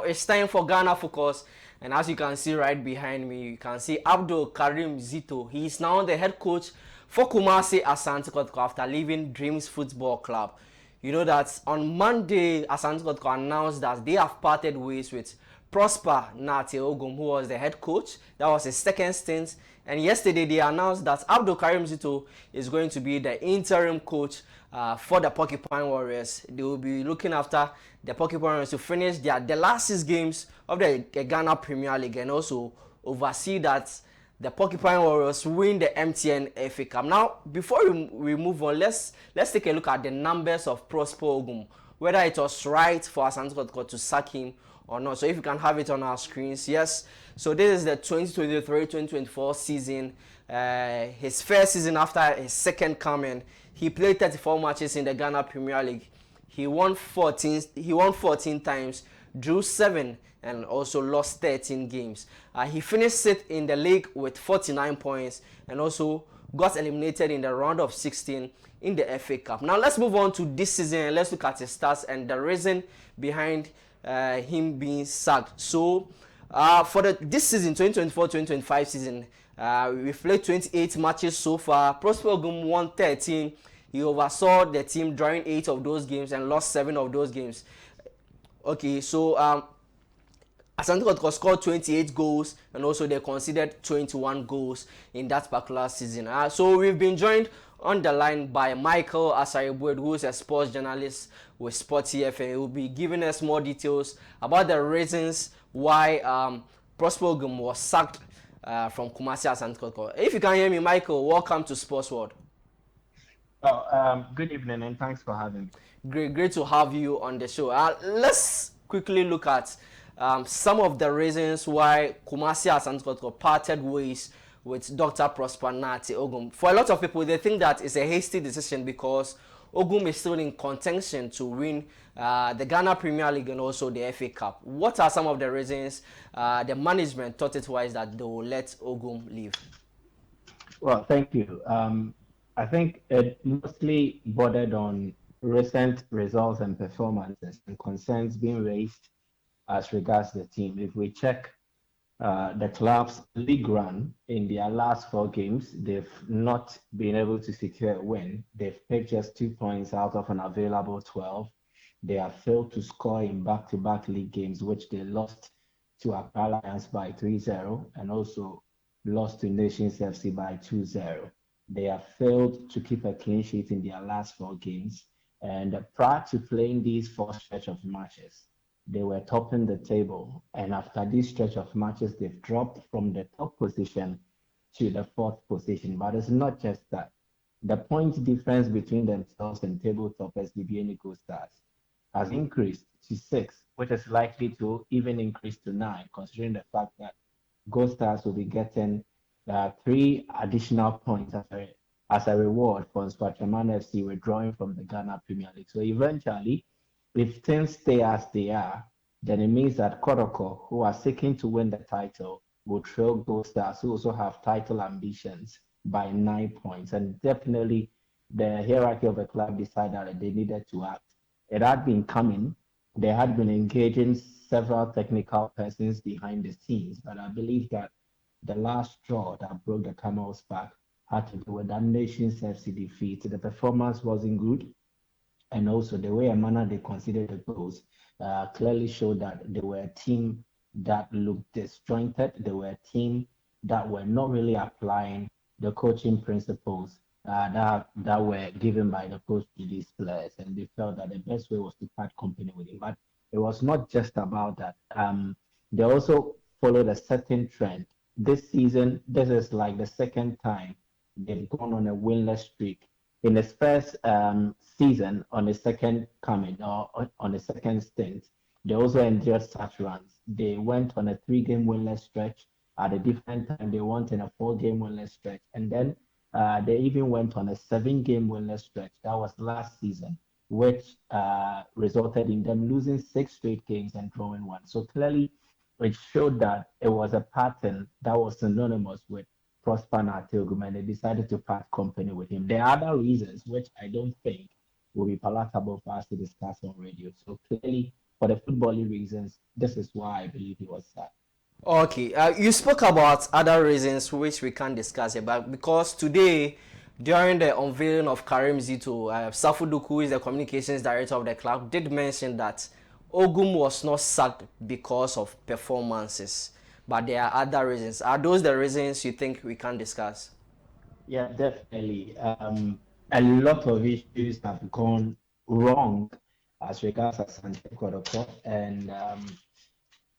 It's time for Ghana Focus, and as you can see right behind me, you can see Abdul Karim Zito. He is now the head coach for Kumasi Asante Kotoko after leaving Dreams Football Club. You know that on Monday, Asante Kotoko announced that they have parted ways with Prosper Nate Ogum, who was the head coach. That was his second stint. And yesterday, they announced that Abdul Karim Zito is going to be the interim coach for the Porcupine Warriors. They will be looking after the Porcupine Warriors to finish the last 6 games of the Ghana Premier League and also oversee that the Porcupine Warriors win the MTN FA Cup. Now, before we move on, let's take a look at the numbers of Prosper Ogum, whether it was right for Asante Kotoko to sack him or not. So if you can have it on our screens, yes. So this is the 2023-2024 season. His first season after his second coming. He played 34 matches in the Ghana Premier League. He won 14. He won 14 times, drew 7, and also lost 13 games. He finished 6th in the league with 49 points, and also got eliminated in the round of 16 in the FA Cup. Now let's move on to this season and let's look at his stats and the reason behind him being sacked. So for this season, 2024-2025 season, we've played 28 matches so far. Prosper Ogum won 13. He oversaw the team drawing 8 of those games and lost 7 of those games. Okay, so Asante Kotoko scored 28 goals and also they conceded 21 goals in that particular season. So we've been joined on the line by Michael Asaribued, who is a sports journalist with Sport TFA. He will be giving us more details about the reasons why Prosper Ogum was sacked from Kumasi Asante Kotoko. If you can hear me, Michael, welcome to Sports World. Good evening and thanks for having me. Great to have you on the show. Let's quickly look at some of the reasons why Kumasi Asante Kotoko parted ways with Dr. Prosper Nate Ogum. For a lot of people, they think that it's a hasty decision because Ogum is still in contention to win the Ghana Premier League and also the FA Cup. What are some of the reasons the management thought it wise that they will let Ogum leave? Well, thank you. I think it mostly bordered on recent results and performances and concerns being raised as regards the team. If we check the club's league run in their last 4 games, they've not been able to secure a win. They've picked just 2 points out of an available 12. They have failed to score in back-to-back league games, which they lost to Accra Lions by 3-0 and also lost to Nations FC by 2-0. They have failed to keep a clean sheet in their last 4 games. And prior to playing these 4 stretch of matches, they were topping the table. And after this stretch of matches, they've dropped from the top position to the fourth position. But it's not just that. The point difference between themselves and table toppers, the Eagle Stars, has increased to 6, which is likely to even increase to 9, considering the fact that Gold Stars will be getting 3 additional points as a reward for Squadron FC withdrawing from the Ghana Premier League. So eventually, if things stay as they are, then it means that Kotoko, who are seeking to win the title, will trail Gold Stars, who also have title ambitions, by 9 points. And definitely, the hierarchy of the club decided that they needed to act. It had been coming. They had been engaging several technical persons behind the scenes, but I believe that the last straw that broke the camel's back had to do with that Nations FC defeat. The performance wasn't good, and also the way and manner they considered the goals clearly showed that they were a team that looked disjointed. They were a team that were not really applying the coaching principles that were given by the coach to these players, and they felt that the best way was to part company with him. But it was not just about that. They also followed a certain trend. This season, this is like the second time they've gone on a winless streak. In his first season, on the second coming or on the second stint, they also endured such runs. They went on a 3 game winless stretch. At a different time, they went in a 4 game winless stretch, and then they even went on a 7 game winless stretch. That was last season, which resulted in them losing 6 straight games and drawing one. So clearly, it showed that it was a pattern that was synonymous with Prosper Natilgum, and they decided to part company with him. There are other reasons which I don't think will be palatable for us to discuss on radio. So clearly, for the footballing reasons, this is why I believe he was sacked. Okay, you spoke about other reasons which we can't discuss here, but because today, during the unveiling of Karim Zito, Safudu, who is the communications director of the club, did mention that Ogum was not sacked because of performances, but there are other reasons. Are those the reasons you think we can discuss? Yeah, definitely. A lot of issues have gone wrong as regards Asante Kotoko, and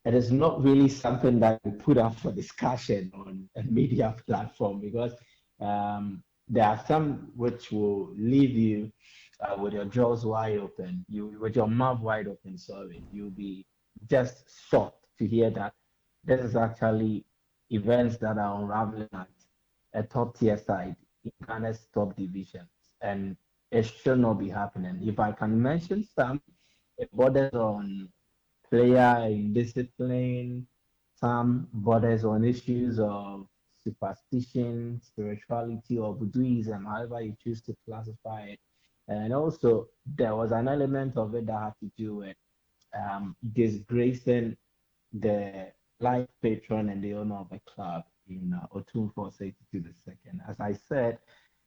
it is not really something that we put up for discussion on a media platform because there are some which will leave you with your jaws wide open, you with your mouth wide open. Sorry, you'll be just shocked to hear that this is actually events that are unraveling at a top tier side in Ghana's top divisions, and it should not be happening. If I can mention some, it borders on player indiscipline, some borders on issues of superstition, spirituality, or Buddhism, however you choose to classify it. And also, there was an element of it that had to do with disgracing the life patron and the owner of a club in Otunfo 82 the second. As I said,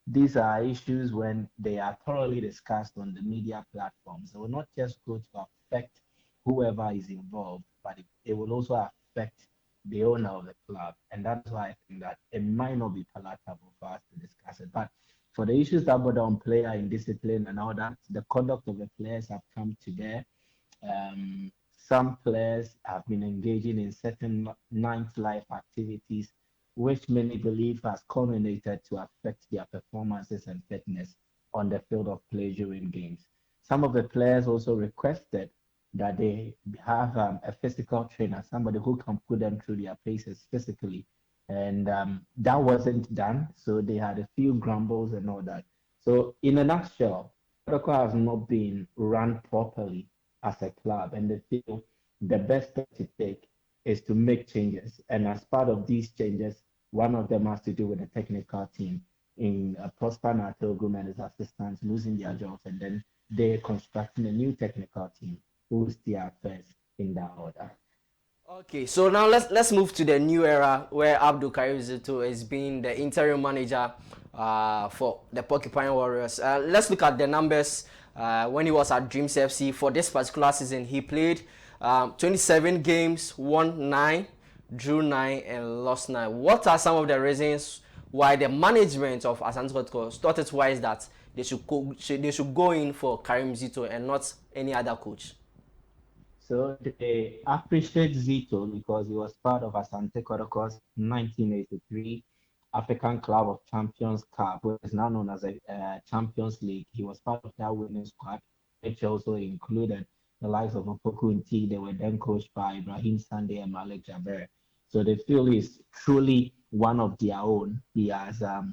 these are issues when they are thoroughly discussed on the media platforms. They will not just go to affect whoever is involved, but it will also affect the owner of the club. And that's why I think that it might not be palatable for us to discuss it. But for the issues that bother on player indiscipline and all that, the conduct of the players have come to bear. Some players have been engaging in certain nightlife activities, which many believe has culminated to affect their performances and fitness on the field of play during games. Some of the players also requested that they have a physical trainer, somebody who can put them through their paces physically. And that wasn't done. So they had a few grumbles and all that. So, in a nutshell, protocol has not been run properly as a club, and they feel the best step to take is to make changes. And as part of these changes, one of them has to do with the technical team in Prosper Natogum and his assistants losing their jobs, and then they're constructing a new technical team who's their affairs in that order. Okay, so now let's move to the new era where Abdul Karim Zito is being the interim manager for the Porcupine Warriors. Let's look at the numbers when he was at Dreams FC for this particular season. He played 27 games, won 9, drew 9, and lost 9. What are some of the reasons why the management of Asante Kotoko thought it wise that they should go in for Karim Zito and not any other coach? So they appreciate Zito because he was part of Asante Kotoko's 1983 African Club of Champions Cup, which is now known as a Champions League. He was part of that winning squad, which also included the likes of Opoku Nti. They were then coached by Ibrahim Sande and Malik Jaber. So they feel he's truly one of their own. He has a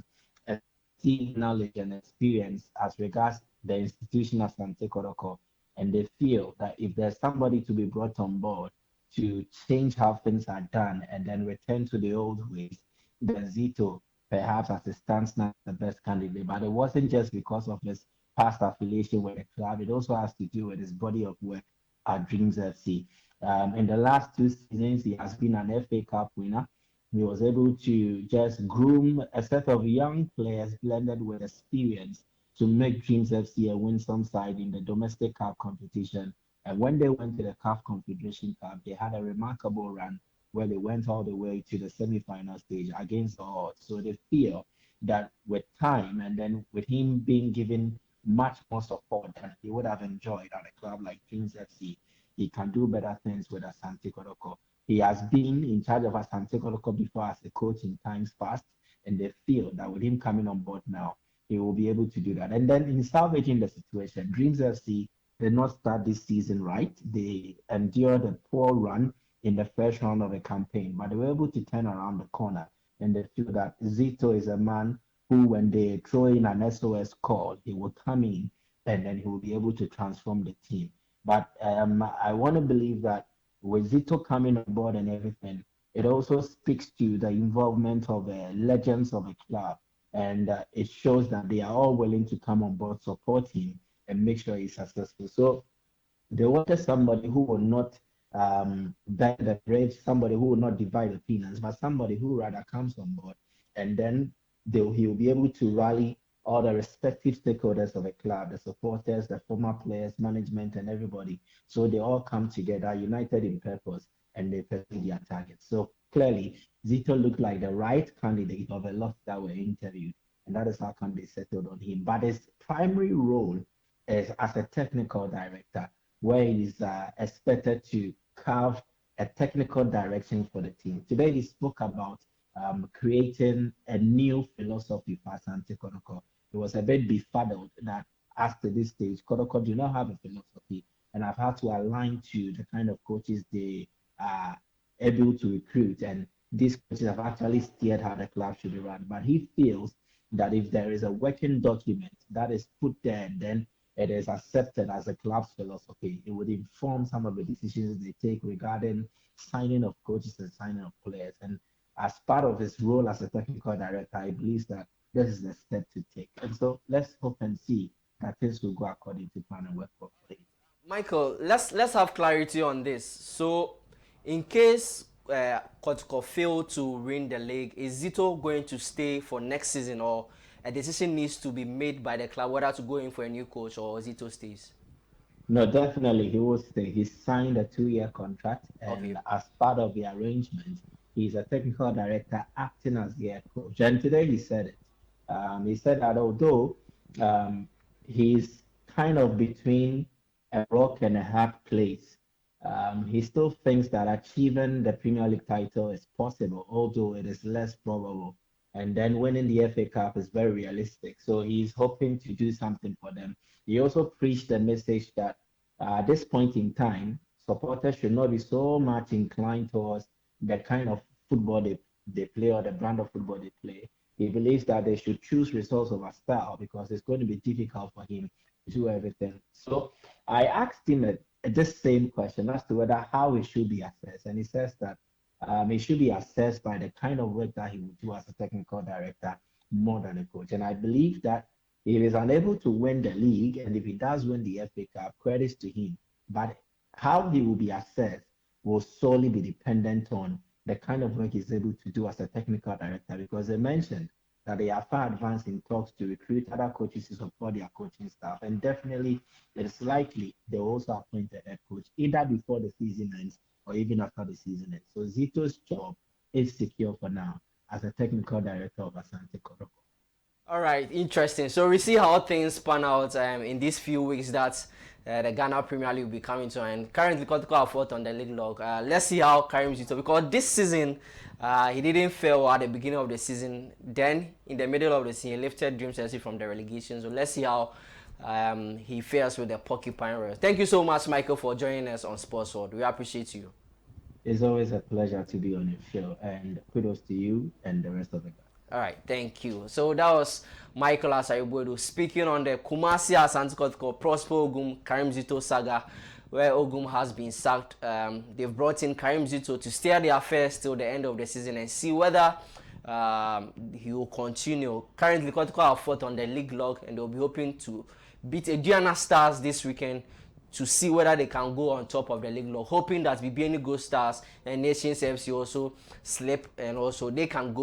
deep knowledge and experience as regards the institution Asante Kotoko, and they feel that if there's somebody to be brought on board to change how things are done and then return to the old ways, then Zito, perhaps as it stands now, is the best candidate. But it wasn't just because of his past affiliation with the club, it also has to do with his body of work at Dreams FC. In the last 2 seasons, he has been an FA Cup winner. He was able to just groom a set of young players blended with experience to make Dreams FC a winsome side in the domestic cup competition. And when they went to the CAF Confederation Cup, they had a remarkable run where they went all the way to the semi-final stage against the odds. So they feel that with time and then with him being given much more support than he would have enjoyed at a club like Dreams FC, he can do better things with Asante Kotoko. He has been in charge of Asante Kotoko before as a coach in times past, and they feel that with him coming on board now, he will be able to do that. And then in salvaging the situation, Dreams FC did not start this season right. They endured a poor run in the first round of the campaign, but they were able to turn around the corner. And they feel that Zito is a man who, when they throw in an SOS call, he will come in and then he will be able to transform the team. But I want to believe that with Zito coming on board and everything, it also speaks to the involvement of legends of a club, and it shows that they are all willing to come on board, support him, and make sure he's successful. So They wanted somebody who will not bend the bridge, somebody who will not divide opinions, but somebody who rather comes on board, and then he will be able to rally all the respective stakeholders of a club, the supporters, the former players, management, and everybody. So they all come together, united in purpose, and they pursue their targets. So clearly, Zito looked like the right candidate of a lot that were interviewed, and that is how come they settled on him. But his primary role is as a technical director, where he is expected to carve a technical direction for the team. Today, he spoke about creating a new philosophy for Asante Kotoko. He was a bit befuddled that, as to this stage, Kotoko do not have a philosophy, and I've had to align to the kind of coaches they are able to recruit. And these coaches have actually steered how the club should be run. But he feels that if there is a working document that is put there, and then it is accepted as a club's philosophy, it would inform some of the decisions they take regarding signing of coaches and signing of players. And as part of his role as a technical director, I believe that this is the step to take. And so let's hope and see that things will go according to plan and work properly. Michael, let's have clarity on this. So, in case Kotoko fail to win the league, is Zito going to stay for next season, or a decision needs to be made by the club whether to go in for a new coach or Zito stays? No, definitely he will stay. He signed a 2-year contract, Okay. and as part of the arrangement, he's a technical director acting as the head coach. And today he said it. He said that although um, he's kind of between a rock and a hard place, he still thinks that achieving the Premier League title is possible, although it is less probable. And then winning the FA Cup is very realistic. So he's hoping to do something for them. He also preached the message that at this point in time, supporters should not be so much inclined towards the kind of football they play or the brand of football they play. He believes that they should choose results over style because it's going to be difficult for him to do everything. So I asked him this same question as to whether how it should be assessed. And he says that it should be assessed by the kind of work that he would do as a technical director more than a coach. And I believe that if he is unable to win the league, and if he does win the FA Cup, credits to him. But how he will be assessed will solely be dependent on the kind of work he's able to do as a technical director, because they mentioned that they are far advanced in talks to recruit other coaches to support their coaching staff. And definitely, it is likely they will also appoint a head coach either before the season ends or even after the season ends. So Zito's job is secure for now as a technical director of Asante Kotoko. All right, interesting. So we see how things pan out in these few weeks that the Ghana Premier League will be coming to an end. Currently, Kotoko are fourth on the league log. Let's see how Karim Zito, because this season he didn't fail at the beginning of the season. Then in the middle of the season, he lifted Dreams FC from the relegation. So let's see how he fares with the Porcupine Royals. Thank you so much, Michael, for joining us on Sports World. We appreciate you. It's always a pleasure to be on your show, and kudos to you and the rest of the guys. All right, thank you. So that was Michael Asaribodu speaking on the Kumasi Asante Kotoko Prosper Ogum Karim Zito saga, where Ogum has been sacked. They've brought in Karim Zito to steer the affairs till the end of the season and see whether he will continue. Currently, Kotoko are fourth on the league log, and they'll be hoping to beat Aduana Stars this weekend to see whether they can go on top of the league log, hoping that BBN Go Stars and Nations FC also slip, and also they can go